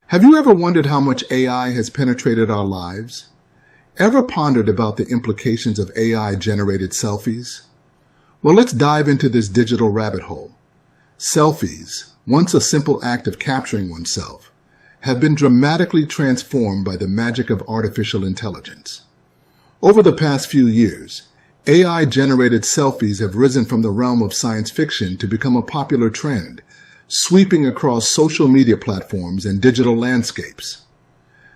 Have you ever wondered how much AI has penetrated our lives? Ever pondered about the implications of AI-generated selfies? Well, let's dive into this digital rabbit hole. Selfies, once a simple act of capturing oneself, have been dramatically transformed by the magic of artificial intelligence. Over the past few years, AI-generated selfies have risen from the realm of science fiction to become a popular trend, sweeping across social media platforms and digital landscapes.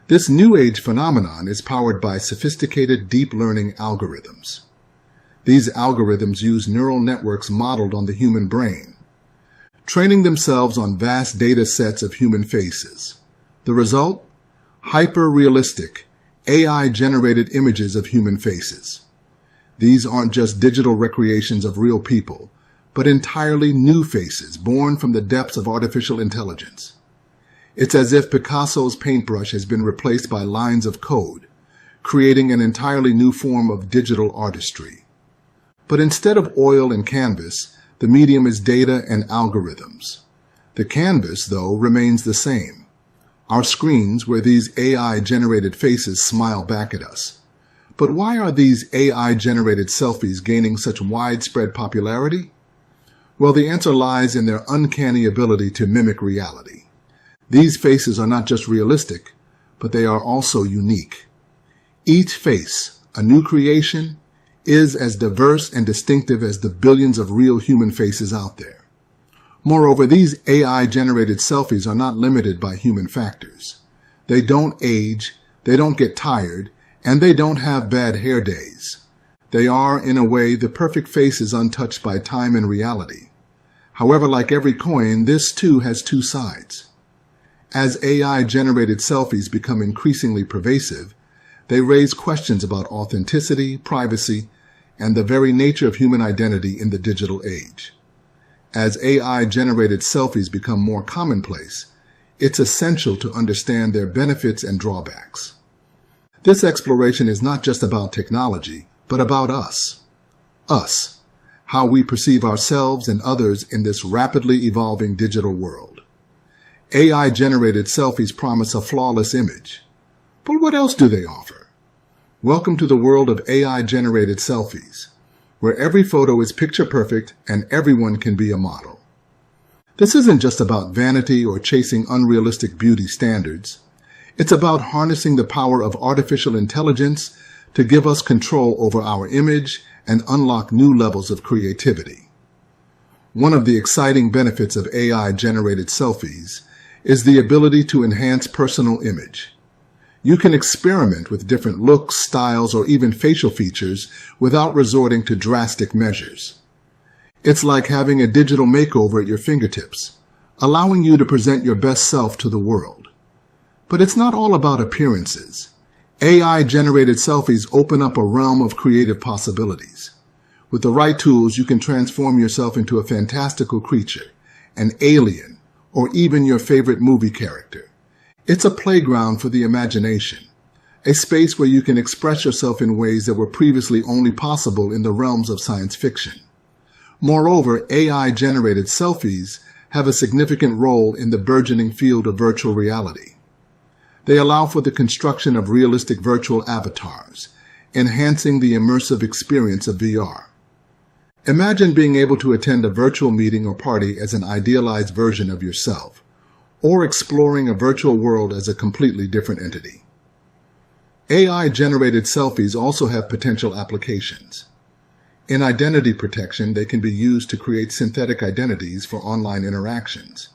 This new age phenomenon is powered by sophisticated deep learning algorithms. These algorithms use neural networks modeled on the human brain, training themselves on vast data sets of human faces. The result? Hyper-realistic, AI-generated images of human faces. These aren't just digital recreations of real people, but entirely new faces born from the depths of artificial intelligence. It's as if Picasso's paintbrush has been replaced by lines of code, creating an entirely new form of digital artistry. But instead of oil and canvas, the medium is data and algorithms. The canvas, though, remains the same. Our screens where these AI-generated faces smile back at us. But why are these AI-generated selfies gaining such widespread popularity? Well, the answer lies in their uncanny ability to mimic reality. These faces are not just realistic, but they are also unique. Each face, a new creation, is as diverse and distinctive as the billions of real human faces out there. Moreover, these AI-generated selfies are not limited by human factors. They don't age, they don't get tired, and they don't have bad hair days. They are, in a way, the perfect faces untouched by time and reality. However, like every coin, this too has two sides. As AI-generated selfies become increasingly pervasive, they raise questions about authenticity, privacy, and the very nature of human identity in the digital age. As AI-generated selfies become more commonplace, it's essential to understand their benefits and drawbacks. This exploration is not just about technology, but about us. Us, how we perceive ourselves and others in this rapidly evolving digital world. AI-generated selfies promise a flawless image. But what else do they offer? Welcome to the world of AI-generated selfies, where every photo is picture-perfect and everyone can be a model. This isn't just about vanity or chasing unrealistic beauty standards. It's about harnessing the power of artificial intelligence to give us control over our image and unlock new levels of creativity. One of the exciting benefits of AI-generated selfies is the ability to enhance personal image. You can experiment with different looks, styles, or even facial features without resorting to drastic measures. It's like having a digital makeover at your fingertips, allowing you to present your best self to the world. But it's not all about appearances. AI-generated selfies open up a realm of creative possibilities. With the right tools, you can transform yourself into a fantastical creature, an alien, or even your favorite movie character. It's a playground for the imagination, a space where you can express yourself in ways that were previously only possible in the realms of science fiction. Moreover, AI-generated selfies have a significant role in the burgeoning field of virtual reality. They allow for the construction of realistic virtual avatars, enhancing the immersive experience of VR. Imagine being able to attend a virtual meeting or party as an idealized version of yourself, or exploring a virtual world as a completely different entity. AI-generated selfies also have potential applications. In identity protection, they can be used to create synthetic identities for online interactions,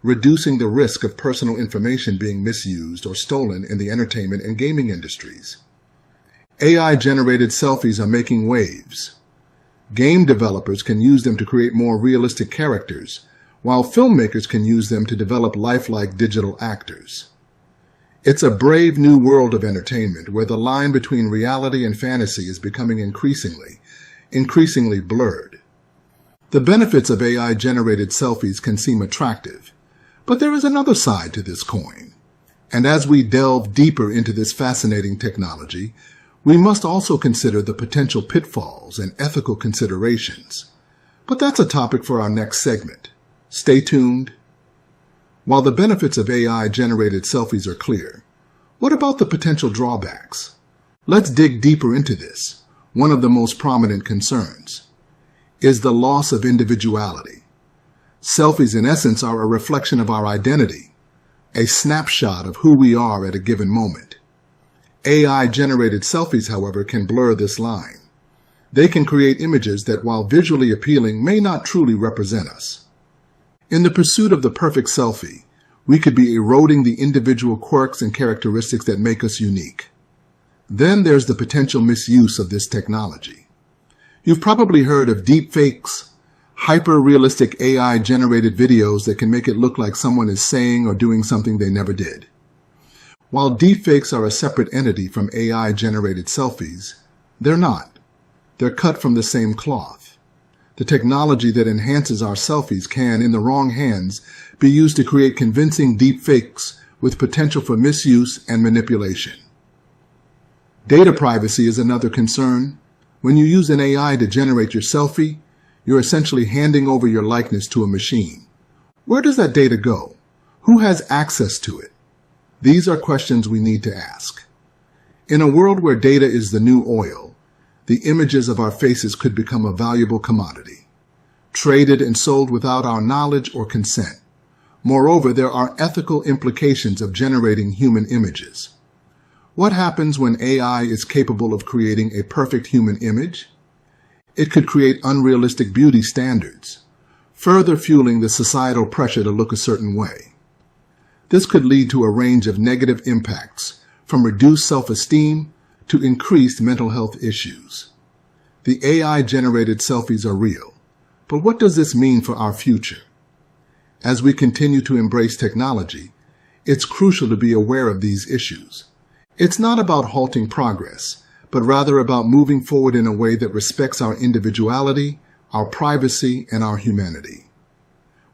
reducing the risk of personal information being misused or stolen in the entertainment and gaming industries. AI-generated selfies are making waves. Game developers can use them to create more realistic characters, while filmmakers can use them to develop lifelike digital actors. It's a brave new world of entertainment where the line between reality and fantasy is becoming increasingly blurred. The benefits of AI-generated selfies can seem attractive, but there is another side to this coin. And as we delve deeper into this fascinating technology, we must also consider the potential pitfalls and ethical considerations. But that's a topic for our next segment. Stay tuned. While the benefits of AI-generated selfies are clear, what about the potential drawbacks? Let's dig deeper into this. One of the most prominent concerns is the loss of individuality. Selfies, in essence, are a reflection of our identity, a snapshot of who we are at a given moment. AI-generated selfies, however, can blur this line. They can create images that, while visually appealing, may not truly represent us. In the pursuit of the perfect selfie, we could be eroding the individual quirks and characteristics that make us unique. Then there's the potential misuse of this technology. You've probably heard of deepfakes, hyper-realistic AI-generated videos that can make it look like someone is saying or doing something they never did. While deepfakes are a separate entity from AI-generated selfies, they're not. They're cut from the same cloth. The technology that enhances our selfies can, in the wrong hands, be used to create convincing deepfakes with potential for misuse and manipulation. Data privacy is another concern. When you use an AI to generate your selfie, you're essentially handing over your likeness to a machine. Where does that data go? Who has access to it? These are questions we need to ask. In a world where data is the new oil, the images of our faces could become a valuable commodity, traded and sold without our knowledge or consent. Moreover, there are ethical implications of generating human images. What happens when AI is capable of creating a perfect human image? It could create unrealistic beauty standards, further fueling the societal pressure to look a certain way. This could lead to a range of negative impacts, from reduced self-esteem to increased mental health issues. The AI-generated selfies are real, but what does this mean for our future? As we continue to embrace technology, it's crucial to be aware of these issues. It's not about halting progress, but rather about moving forward in a way that respects our individuality, our privacy, and our humanity.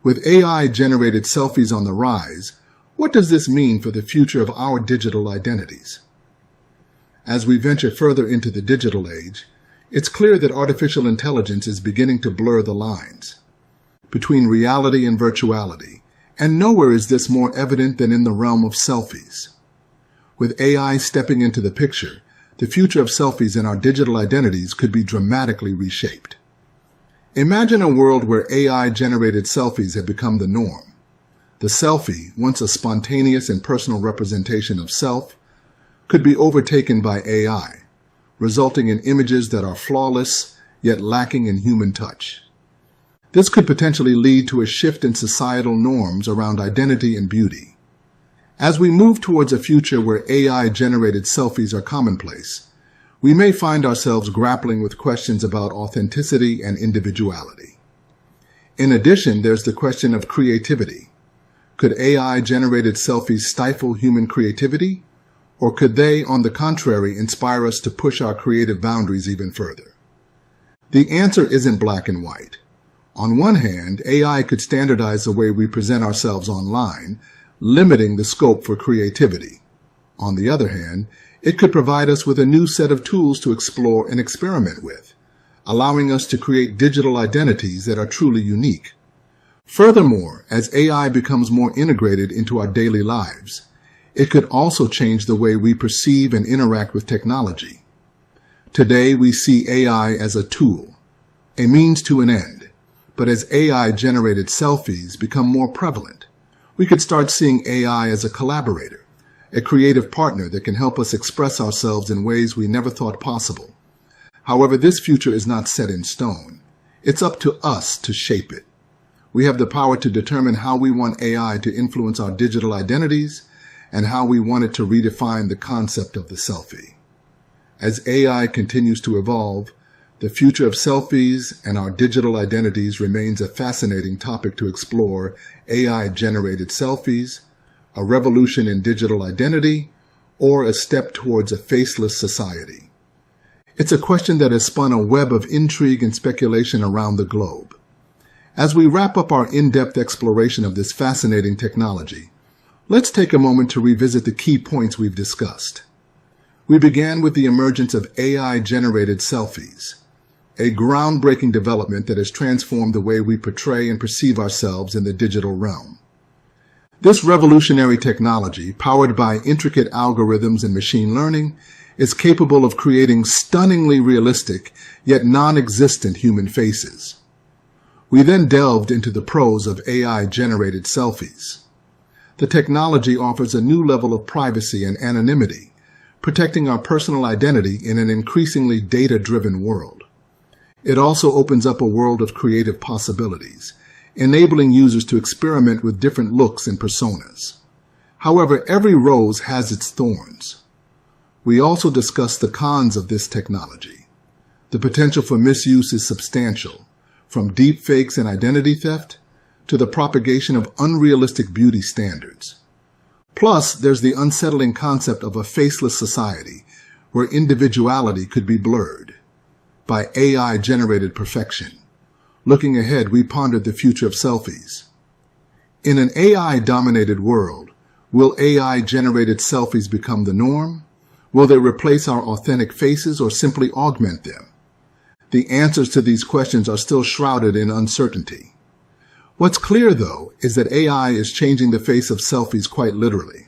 With AI-generated selfies on the rise, what does this mean for the future of our digital identities? As we venture further into the digital age, it's clear that artificial intelligence is beginning to blur the lines between reality and virtuality, and nowhere is this more evident than in the realm of selfies. With AI stepping into the picture, the future of selfies and our digital identities could be dramatically reshaped. Imagine a world where AI-generated selfies have become the norm. The selfie, once a spontaneous and personal representation of self, could be overtaken by AI, resulting in images that are flawless, yet lacking in human touch. This could potentially lead to a shift in societal norms around identity and beauty. As we move towards a future where AI-generated selfies are commonplace, we may find ourselves grappling with questions about authenticity and individuality. In addition, there's the question of creativity. Could AI-generated selfies stifle human creativity? Or could they, on the contrary, inspire us to push our creative boundaries even further? The answer isn't black and white. On one hand, AI could standardize the way we present ourselves online, limiting the scope for creativity. On the other hand, it could provide us with a new set of tools to explore and experiment with, allowing us to create digital identities that are truly unique. Furthermore, as AI becomes more integrated into our daily lives, it could also change the way we perceive and interact with technology. Today, we see AI as a tool, a means to an end. But as AI-generated selfies become more prevalent, we could start seeing AI as a collaborator, a creative partner that can help us express ourselves in ways we never thought possible. However, this future is not set in stone. It's up to us to shape it. We have the power to determine how we want AI to influence our digital identities and how we want it to redefine the concept of the selfie. As AI continues to evolve, the future of selfies and our digital identities remains a fascinating topic to explore. AI-generated selfies, a revolution in digital identity, or a step towards a faceless society. It's a question that has spun a web of intrigue and speculation around the globe. As we wrap up our in-depth exploration of this fascinating technology, let's take a moment to revisit the key points we've discussed. We began with the emergence of AI-generated selfies, a groundbreaking development that has transformed the way we portray and perceive ourselves in the digital realm. This revolutionary technology, powered by intricate algorithms and machine learning, is capable of creating stunningly realistic, yet non-existent human faces. We then delved into the pros of AI-generated selfies. The technology offers a new level of privacy and anonymity, protecting our personal identity in an increasingly data-driven world. It also opens up a world of creative possibilities, enabling users to experiment with different looks and personas. However, every rose has its thorns. We also discussed the cons of this technology. The potential for misuse is substantial, from deepfakes and identity theft to the propagation of unrealistic beauty standards. Plus, there's the unsettling concept of a faceless society where individuality could be blurred by AI-generated perfection. Looking ahead, we pondered the future of selfies. In an AI-dominated world, will AI-generated selfies become the norm? Will they replace our authentic faces or simply augment them? The answers to these questions are still shrouded in uncertainty. What's clear, though, is that AI is changing the face of selfies quite literally.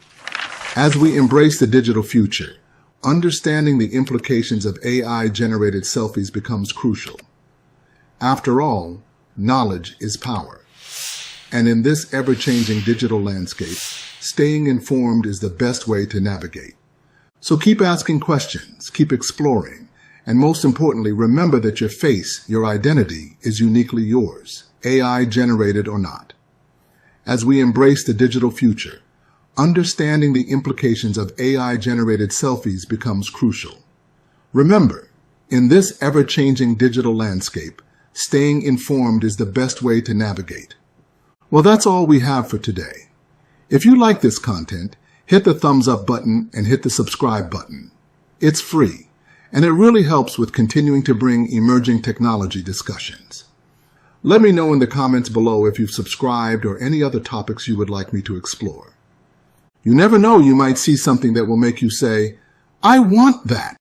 As we embrace the digital future, understanding the implications of AI-generated selfies becomes crucial. After all, knowledge is power. And in this ever-changing digital landscape, staying informed is the best way to navigate. So keep asking questions, keep exploring, and most importantly, remember that your face, your identity, is uniquely yours, AI-generated or not. As we embrace the digital future, understanding the implications of AI-generated selfies becomes crucial. Remember, in this ever-changing digital landscape, staying informed is the best way to navigate. Well, that's all we have for today. If you like this content, hit the thumbs up button and hit the subscribe button. It's free, and it really helps with continuing to bring emerging technology discussions. Let me know in the comments below if you've subscribed or any other topics you would like me to explore. You never know, you might see something that will make you say, "I want that."